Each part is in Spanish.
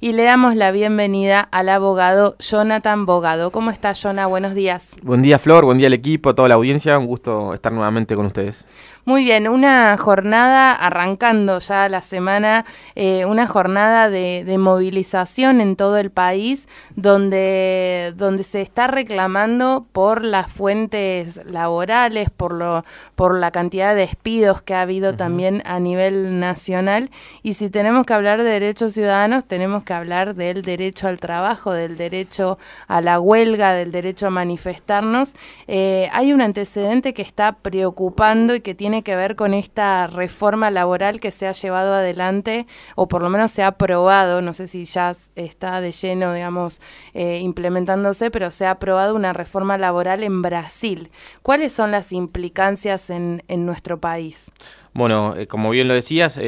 y le damos la bienvenida al abogado Jonathan Bogado. ¿Cómo está, Jonah? Buenos días. Buen día, Flor, buen día al equipo, a toda la audiencia, un gusto estar nuevamente con ustedes. Muy bien, una jornada arrancando ya la semana, una jornada de movilización en todo el país donde se está reclamando por las fuentes laborales, por la cantidad de despidos que ha habido también a nivel nacional. Y si tenemos que hablar de derechos ciudadanos, tenemos que hablar del derecho al trabajo, del derecho a la huelga, del derecho a manifestarnos. Hay un antecedente que está preocupando y que tiene que ver con esta reforma laboral que se ha llevado adelante, o por lo menos se ha aprobado, no sé si ya está de lleno, digamos, implementándose, pero se ha aprobado una reforma laboral en Brasil. ¿Cuáles son las implicancias en nuestro país? Bueno, como bien lo decías,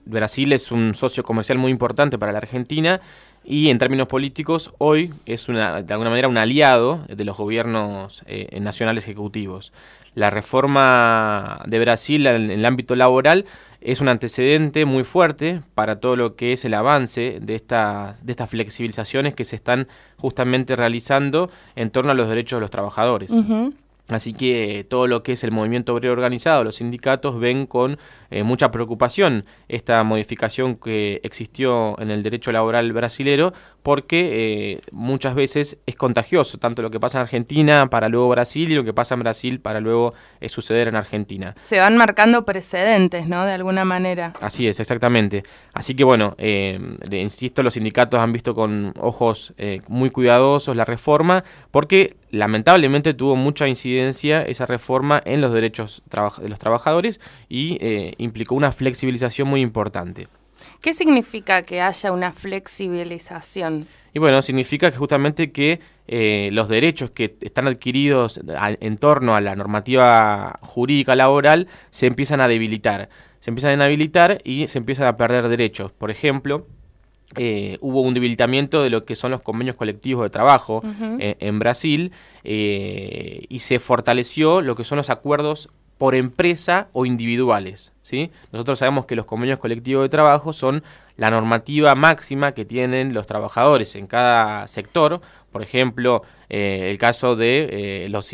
Brasil es un socio comercial muy importante para la Argentina y en términos políticos hoy es de alguna manera un aliado de los gobiernos nacionales ejecutivos. La reforma de Brasil en el ámbito laboral es un antecedente muy fuerte para todo lo que es el avance de estas flexibilizaciones que se están justamente realizando en torno a los derechos de los trabajadores. Así que todo lo que es el movimiento obrero organizado, los sindicatos ven con mucha preocupación esta modificación que existió en el derecho laboral brasilero, porque muchas veces es contagioso, tanto lo que pasa en Argentina para luego Brasil y lo que pasa en Brasil para luego suceder en Argentina. Se van marcando precedentes, ¿no? De alguna manera. Así es, exactamente. Así que bueno, insisto, los sindicatos han visto con ojos muy cuidadosos la reforma, porque lamentablemente tuvo mucha incidencia esa reforma en los derechos de los trabajadores y implicó una flexibilización muy importante. ¿Qué significa que haya una flexibilización? Y bueno, significa que justamente que los derechos que están adquiridos en torno a la normativa jurídica laboral se empiezan a debilitar. Se empiezan a inhabilitar y se empiezan a perder derechos. Por ejemplo, hubo un debilitamiento de lo que son los convenios colectivos de trabajo en Brasil y se fortaleció lo que son los acuerdos por empresa o individuales, ¿sí? Nosotros sabemos que los convenios colectivos de trabajo son la normativa máxima que tienen los trabajadores en cada sector. Por ejemplo, el caso de los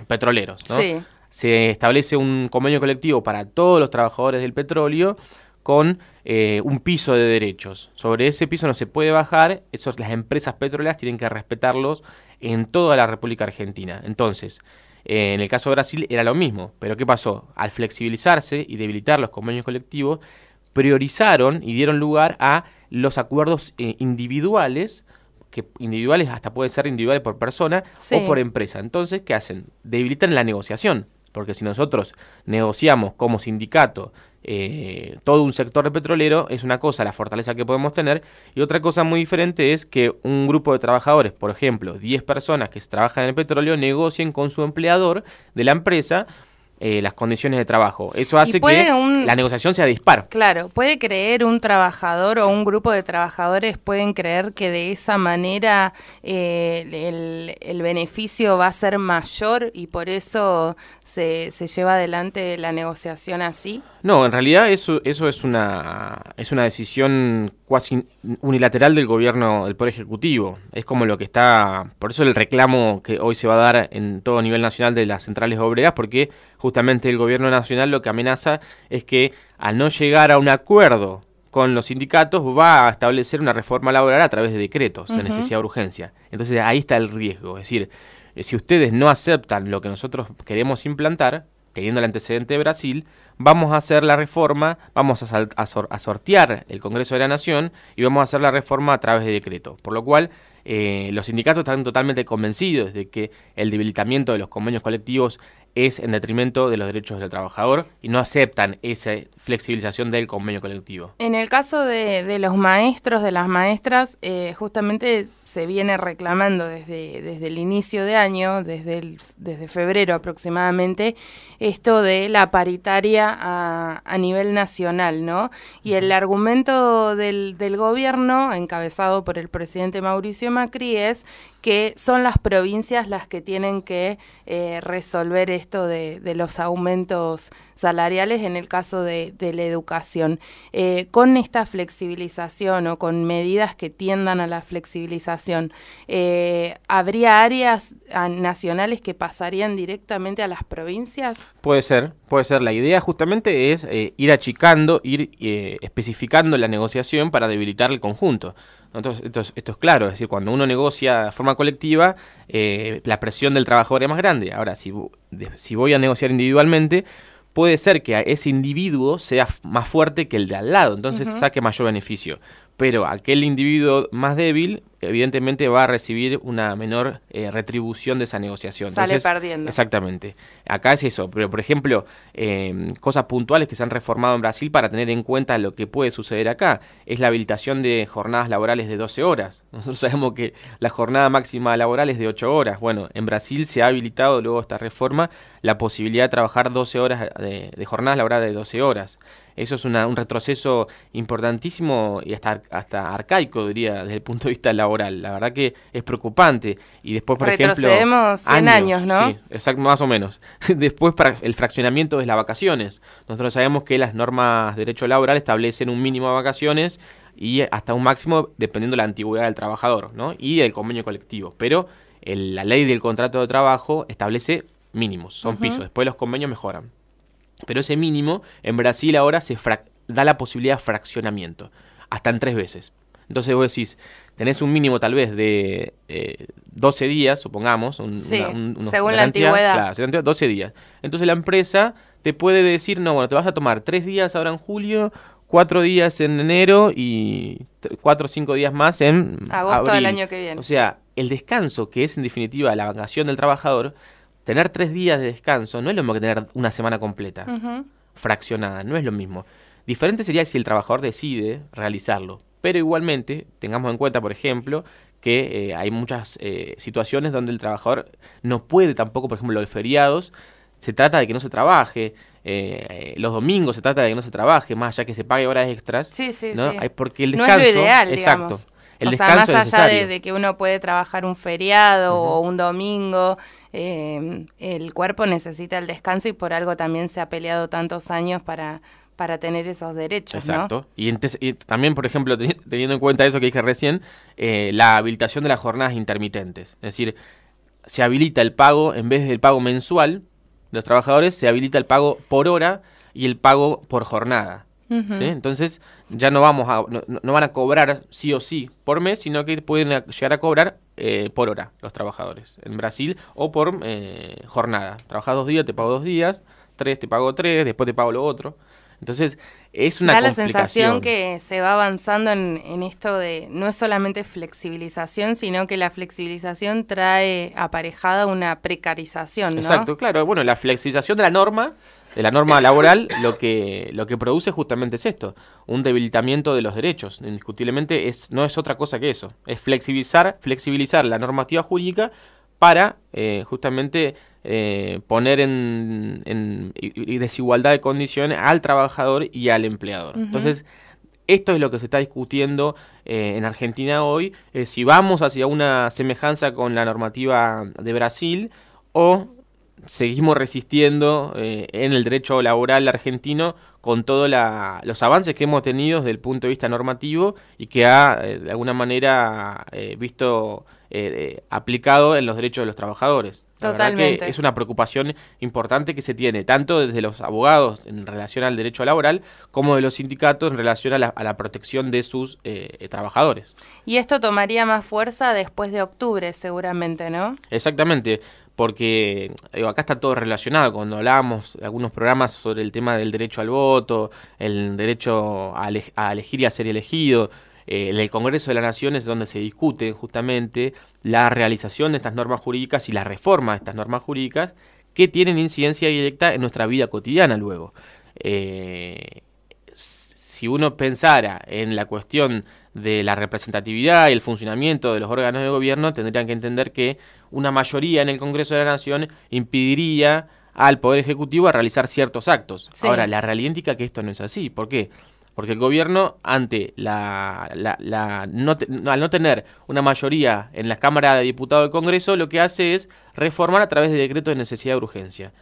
petroleros, ¿no? Sí. Se establece un convenio colectivo para todos los trabajadores del petróleo con un piso de derechos. Sobre ese piso no se puede bajar, las empresas petroleras tienen que respetarlos en toda la República Argentina. Entonces, en el caso de Brasil era lo mismo, pero ¿qué pasó? Al flexibilizarse y debilitar los convenios colectivos, priorizaron y dieron lugar a los acuerdos individuales, que individuales hasta pueden ser individuales por persona o por empresa. Entonces, ¿qué hacen? Debilitan la negociación, porque si nosotros negociamos como sindicato todo un sector petrolero, es una cosa la fortaleza que podemos tener, y otra cosa muy diferente es que un grupo de trabajadores, por ejemplo 10 personas que trabajan en el petróleo, negocien con su empleador de la empresa las condiciones de trabajo. Eso hace que la negociación sea dispar. Claro, puede creer un trabajador o un grupo de trabajadores pueden creer que de esa manera el beneficio va a ser mayor y por eso se lleva adelante la negociación así. No, en realidad eso es una decisión cuasi unilateral del gobierno, del Poder Ejecutivo. Es como lo que está, por eso el reclamo que hoy se va a dar en todo nivel nacional de las centrales obreras, porque justamente el gobierno nacional lo que amenaza es que al no llegar a un acuerdo con los sindicatos va a establecer una reforma laboral a través de decretos de necesidad de urgencia. Entonces ahí está el riesgo, es decir, si ustedes no aceptan lo que nosotros queremos implantar, teniendo el antecedente de Brasil, vamos a hacer la reforma, vamos a sortear el Congreso de la Nación y vamos a hacer la reforma a través de decreto. Por lo cual, los sindicatos están totalmente convencidos de que el debilitamiento de los convenios colectivos es en detrimento de los derechos del trabajador y no aceptan esa flexibilización del convenio colectivo. En el caso de los maestros, de las maestras, justamente se viene reclamando desde el inicio de año, desde febrero aproximadamente, esto de la paritaria a nivel nacional, ¿no? Y el argumento del gobierno, encabezado por el presidente Mauricio Macri es que son las provincias las que tienen que resolver esto de los aumentos salariales en el caso de la educación. Con esta flexibilización o con medidas que tiendan a la flexibilización, ¿habría áreas nacionales que pasarían directamente a las provincias? Puede ser. La idea justamente es ir achicando, ir especificando la negociación para debilitar el conjunto. Entonces, esto es claro, es decir, cuando uno negocia de forma colectiva, la presión del trabajador es más grande. Ahora, si voy a negociar individualmente, puede ser que ese individuo sea más fuerte que el de al lado, entonces saque mayor beneficio. Pero aquel individuo más débil, evidentemente va a recibir una menor retribución de esa negociación. Sale perdiendo. Exactamente. Acá es eso. Pero, por ejemplo, cosas puntuales que se han reformado en Brasil para tener en cuenta lo que puede suceder acá, es la habilitación de jornadas laborales de 12 horas. Nosotros sabemos que la jornada máxima laboral es de 8 horas. Bueno, en Brasil se ha habilitado luego de esta reforma la posibilidad de trabajar 12 horas de jornadas laborales de 12 horas. Eso es un retroceso importantísimo y hasta arcaico, diría, desde el punto de vista laboral. La verdad que es preocupante. Y después, por ejemplo... Retrocedemos 100 años, ¿no? Sí, exacto, más o menos. Después, para el fraccionamiento de las vacaciones. Nosotros sabemos que las normas de derecho laboral establecen un mínimo de vacaciones y hasta un máximo dependiendo de la antigüedad del trabajador, ¿no? Y del convenio colectivo. Pero la ley del contrato de trabajo establece mínimos, son pisos. Después los convenios mejoran. Pero ese mínimo, en Brasil ahora se da la posibilidad de fraccionamiento, hasta en 3 veces. Entonces vos decís, tenés un mínimo tal vez de 12 días, supongamos. Según la antigüedad. Claro, según la antigüedad, 12 días. Entonces la empresa te puede decir, no, bueno, te vas a tomar 3 días ahora en julio, 4 días en enero y 4 o 5 días más en agosto abril. del año que viene. O sea, el descanso, que es en definitiva la vacación del trabajador, tener 3 días de descanso no es lo mismo que tener una semana completa, fraccionada, no es lo mismo. Diferente sería si el trabajador decide realizarlo, pero igualmente tengamos en cuenta, por ejemplo, que hay muchas situaciones donde el trabajador no puede tampoco, por ejemplo, los feriados, se trata de que no se trabaje, los domingos se trata de que no se trabaje, más allá que se pague horas extras. Sí, sí, ¿no? sí. Porque el descanso, no es lo ideal, exacto. Digamos. El o descanso sea, más allá es de que uno puede trabajar un feriado o un domingo, el cuerpo necesita el descanso y por algo también se ha peleado tantos años para tener esos derechos, exacto. ¿no? Y también, por ejemplo, teniendo en cuenta eso que dije recién, la habilitación de las jornadas intermitentes. Es decir, se habilita el pago, en vez del pago mensual de los trabajadores, se habilita el pago por hora y el pago por jornada. ¿Sí? Entonces ya no van a cobrar sí o sí por mes, sino que pueden llegar a cobrar por hora los trabajadores en Brasil o por jornada. Trabajas 2 días, te pago 2 días, 3 te pago 3, después te pago lo otro. Entonces es una complicación. Da la sensación que se va avanzando en esto de no es solamente flexibilización, sino que la flexibilización trae aparejada una precarización, ¿no? Exacto, claro. Bueno, la flexibilización de la norma laboral, lo que produce justamente es esto, un debilitamiento de los derechos. Indiscutiblemente no es otra cosa que eso, es flexibilizar la normativa jurídica para justamente poner en desigualdad de condiciones al trabajador y al empleador. Entonces, esto es lo que se está discutiendo en Argentina hoy, si vamos hacia una semejanza con la normativa de Brasil o seguimos resistiendo en el derecho laboral argentino con todos los avances que hemos tenido desde el punto de vista normativo y que ha de alguna manera visto aplicado en los derechos de los trabajadores. Totalmente. La verdad que es una preocupación importante que se tiene tanto desde los abogados en relación al derecho laboral como de los sindicatos en relación a la protección de sus trabajadores. Y esto tomaría más fuerza después de octubre seguramente, ¿no? Exactamente. Porque acá está todo relacionado. Cuando hablábamos de algunos programas sobre el tema del derecho al voto, el derecho a elegir y a ser elegido, en el Congreso de la Nación es donde se discute justamente la realización de estas normas jurídicas y la reforma de estas normas jurídicas que tienen incidencia directa en nuestra vida cotidiana luego. Si uno pensara en la cuestión de la representatividad y el funcionamiento de los órganos de gobierno, tendrían que entender que una mayoría en el Congreso de la Nación impediría al Poder Ejecutivo a realizar ciertos actos. Sí. Ahora, la realidad indica que esto no es así. ¿Por qué? Porque el gobierno, ante al no tener una mayoría en la Cámara de Diputados del Congreso, lo que hace es reformar a través de decreto de necesidad de urgencia.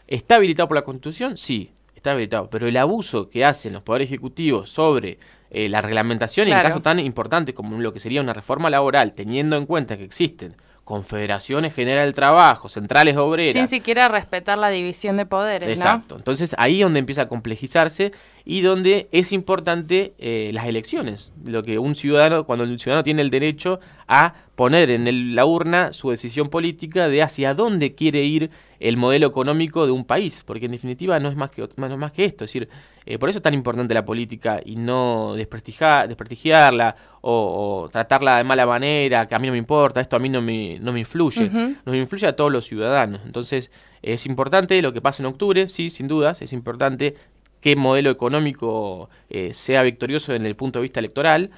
¿Está habilitado por la Constitución? Sí, está habilitado. Pero el abuso que hacen los poderes ejecutivos sobre la reglamentación, en casos tan importantes como lo que sería una reforma laboral, teniendo en cuenta que existen confederaciones generales del trabajo, centrales obreras. Sin siquiera respetar la división de poderes, exacto, ¿no? Entonces ahí es donde empieza a complejizarse y donde es importante las elecciones. Lo que un ciudadano, cuando el ciudadano tiene el derecho a poner en la urna su decisión política de hacia dónde quiere ir el modelo económico de un país, porque en definitiva no es más que esto. Es decir, por eso es tan importante la política y no desprestigiarla o tratarla de mala manera, que a mí no me importa, esto a mí no me influye. Nos influye a todos los ciudadanos. Entonces es importante lo que pasa en octubre, sí, sin dudas, es importante qué modelo económico sea victorioso en el punto de vista electoral,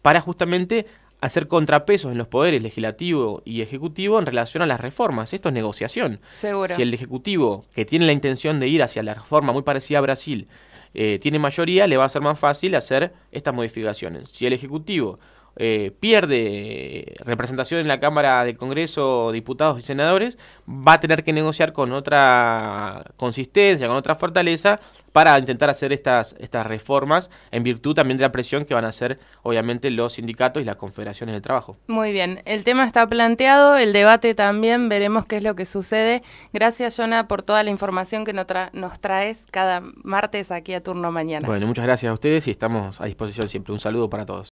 para justamente hacer contrapesos en los poderes legislativo y ejecutivo en relación a las reformas. Esto es negociación. Seguro. Si el ejecutivo, que tiene la intención de ir hacia la reforma muy parecida a Brasil, tiene mayoría, le va a ser más fácil hacer estas modificaciones. Si el ejecutivo pierde representación en la Cámara del Congreso, diputados y senadores, va a tener que negociar con otra consistencia, con otra fortaleza, para intentar hacer estas reformas, en virtud también de la presión que van a hacer, obviamente, los sindicatos y las confederaciones de trabajo. Muy bien, el tema está planteado, el debate también, veremos qué es lo que sucede. Gracias, Jonah, por toda la información que nos traes cada martes aquí a Turno Mañana. Bueno, muchas gracias a ustedes y estamos a disposición siempre. Un saludo para todos.